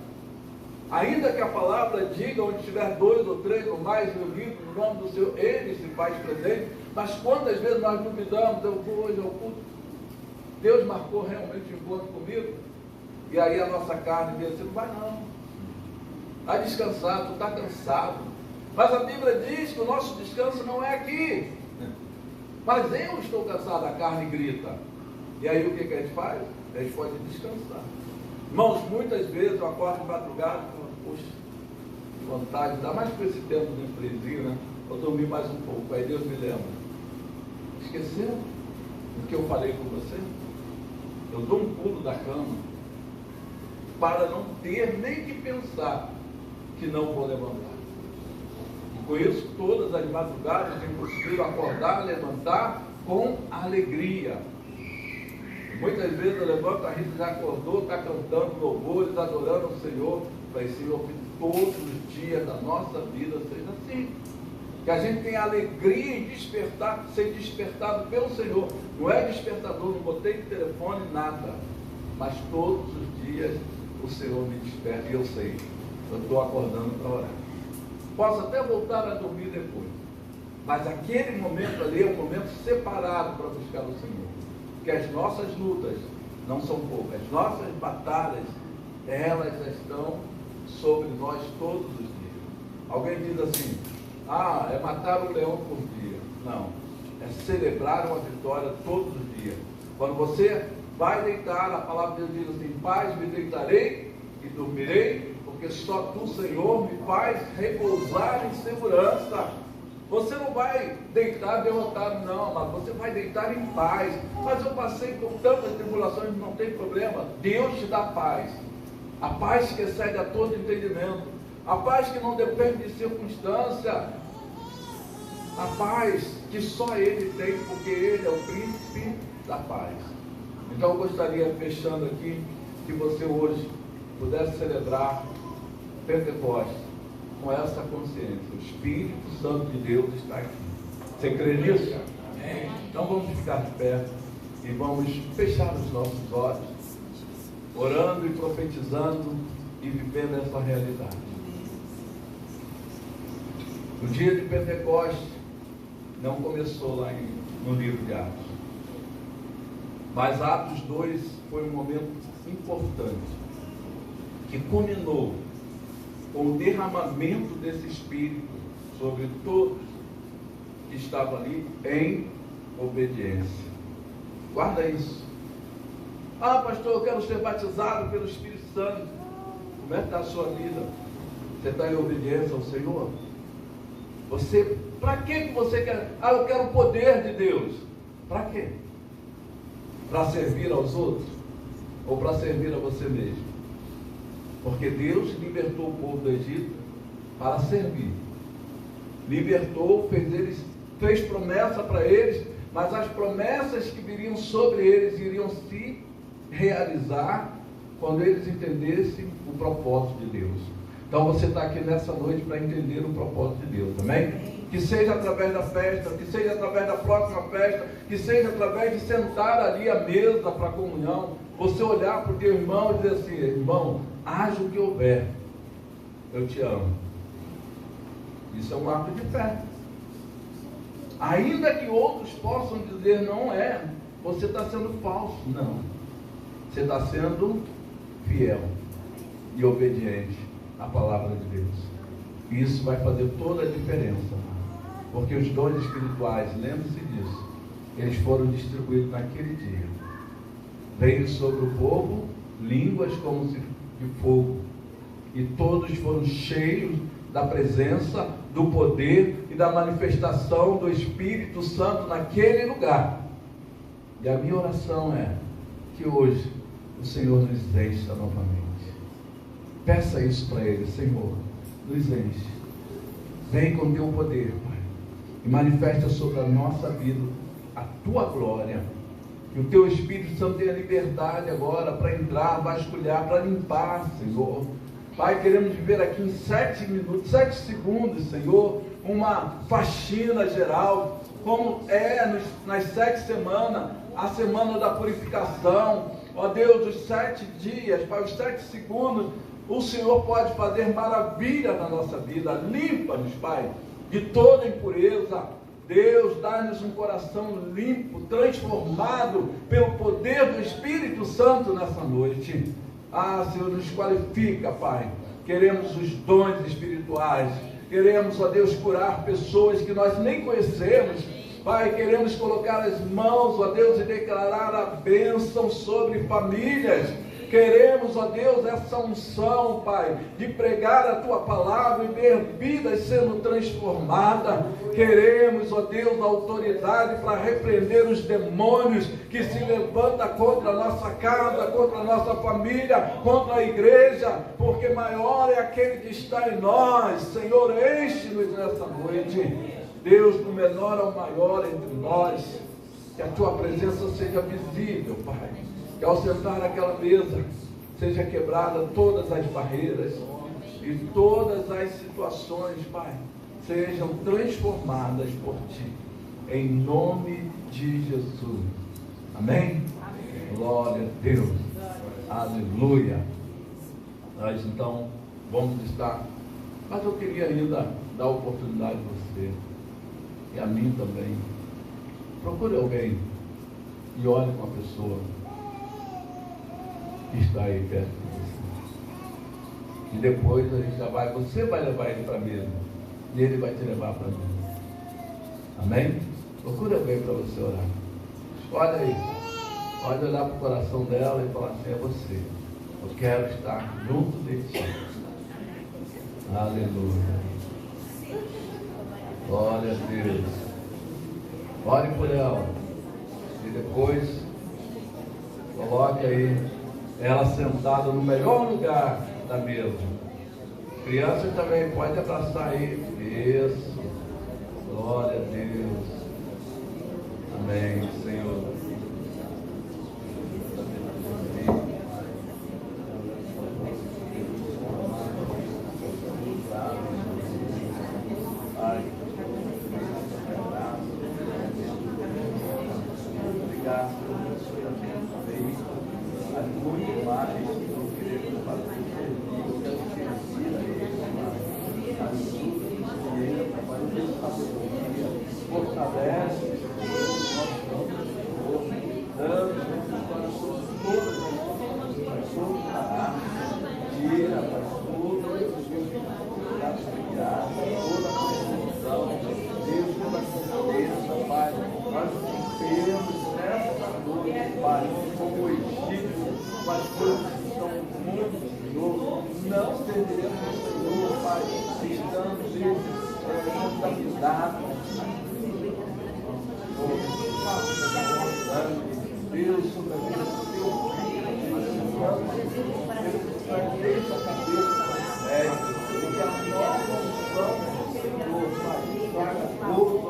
Ainda que a palavra diga, onde tiver 2 ou 3 ou mais reunidos no nome do Senhor, Ele se faz presente. Mas quantas vezes nós duvidamos, eu vou hoje ao culto, Deus marcou realmente um encontro comigo, e aí a nossa carne diz assim, não vai não, está descansado, tu está cansado. Mas a Bíblia diz que o nosso descanso não é aqui. Mas eu estou cansado, a carne grita. E aí o que a gente faz? A gente pode descansar. Irmãos, muitas vezes eu acordo de madrugada e falo, poxa, que vontade, dá mais para esse tempo do empresinho, né? Eu dormi mais um pouco, aí Deus me lembra. Esqueceu o que eu falei com você? Eu dou um pulo da cama para não ter nem que pensar que não vou levantar. E com isso, todas as madrugadas eu tenho conseguido acordar, levantar com alegria. Muitas vezes eu levanto, a Rita já acordou, está cantando louvores, adorando o Senhor. Falei, Senhor, que todos os dias da nossa vida seja assim. Que a gente tenha alegria em despertar, ser despertado pelo Senhor. Não é despertador, não botei de telefone, nada. Mas todos os dias o Senhor me desperta e eu sei, eu estou acordando para orar. Posso até voltar a dormir depois. Mas aquele momento ali é um momento separado para buscar o Senhor. Porque as nossas lutas não são poucas. As nossas batalhas, elas estão sobre nós todos os dias. Alguém diz assim, é matar um leão por dia. Não, é celebrar uma vitória todos os dias. Quando você vai deitar, a palavra de Deus diz assim, paz me deitarei e dormirei, porque só tu, Senhor, me faz repousar em segurança. Você não vai deitar derrotado, não, amado. Você vai deitar em paz. Mas eu passei por tantas tribulações, não tem problema. Deus te dá paz. A paz que excede a todo entendimento. A paz que não depende de circunstância. A paz que só Ele tem, porque Ele é o príncipe da paz. Então eu gostaria, fechando aqui, que você hoje pudesse celebrar Pentecostes com essa consciência. O Espírito Santo de Deus está aqui. Você crê nisso? Amém. Então vamos ficar de pé e vamos fechar os nossos olhos, orando e profetizando e vivendo essa realidade. O dia de Pentecostes não começou lá no livro de Atos. Mas Atos 2 foi um momento importante, que culminou com o derramamento desse Espírito sobre todos que estavam ali em obediência. Guarda isso. Pastor, eu quero ser batizado pelo Espírito Santo. Como é que está a sua vida? Você está em obediência ao Senhor? Para que você quer? Eu quero o poder de Deus. Para quê? Para servir aos outros? Ou para servir a você mesmo? Porque Deus libertou o povo do Egito para servir. Libertou, fez promessa para eles, mas as promessas que viriam sobre eles iriam se realizar quando eles entendessem o propósito de Deus. Então você está aqui nessa noite para entender o propósito de Deus, amém? Que seja através da festa, que seja através da próxima festa, que seja através de sentar ali à mesa para a comunhão, você olhar para o teu irmão e dizer assim: irmão, haja o que houver, eu te amo. Isso é um ato de fé. Ainda que outros possam dizer não é, você está sendo falso. Não, você está sendo fiel e obediente à palavra de Deus. E isso vai fazer toda a diferença, porque os dons espirituais, lembre-se disso, eles foram distribuídos naquele dia. Veio sobre o povo línguas como se de fogo, e todos foram cheios da presença, do poder e da manifestação do Espírito Santo naquele lugar. E a minha oração é que hoje o Senhor nos encha novamente. Peça isso para Ele: Senhor, nos enche, vem com teu poder, Pai, e manifesta sobre a nossa vida a tua glória. Que o teu Espírito Santo tenha liberdade agora para entrar, vasculhar, para limpar, Senhor. Pai, queremos viver aqui em 7 minutos, 7 segundos, Senhor, uma faxina geral, como é nas 7 semanas, a semana da purificação. Ó Deus, os 7 dias, Pai, os 7 segundos, o Senhor pode fazer maravilha na nossa vida. Limpa-nos, Pai, de toda impureza. Deus, dá-nos um coração limpo, transformado pelo poder do Espírito Santo nessa noite. Ah, Senhor, nos qualifica, Pai. Queremos os dons espirituais. Queremos, ó Deus, curar pessoas que nós nem conhecemos. Pai, queremos colocar as mãos, ó Deus, e declarar a bênção sobre famílias. Queremos, ó Deus, essa unção, Pai, de pregar a Tua palavra e ver vidas sendo transformadas. Queremos, ó Deus, a autoridade para repreender os demônios que se levantam contra a nossa casa, contra a nossa família, contra a igreja, porque maior é aquele que está em nós. Senhor, enche-nos nessa noite. Deus, do menor ao maior entre nós, que a Tua presença seja visível, Pai. Que ao sentar naquela mesa, seja quebrada todas as barreiras e todas as situações, Pai, sejam transformadas por Ti, em nome de Jesus. Amém? Amém. Glória a Deus. Aleluia. Nós então vamos estar, mas eu queria ainda dar oportunidade a você e a mim também. Procure alguém e olhe com a pessoa que está aí perto de você. E depois a gente já vai, você vai levar ele para a mesa e ele vai te levar para a mesa. Amém? Procura alguém para você orar. Olha aí, pode olhar para o coração dela e falar assim: é você, eu quero estar junto de ti. Aleluia. Glória a Deus. Ore por ela e depois coloque aí ela sentada no melhor lugar da mesa. Crianças também pode abraçar aí. Isso. Glória a Deus. Amém, Senhor. Traga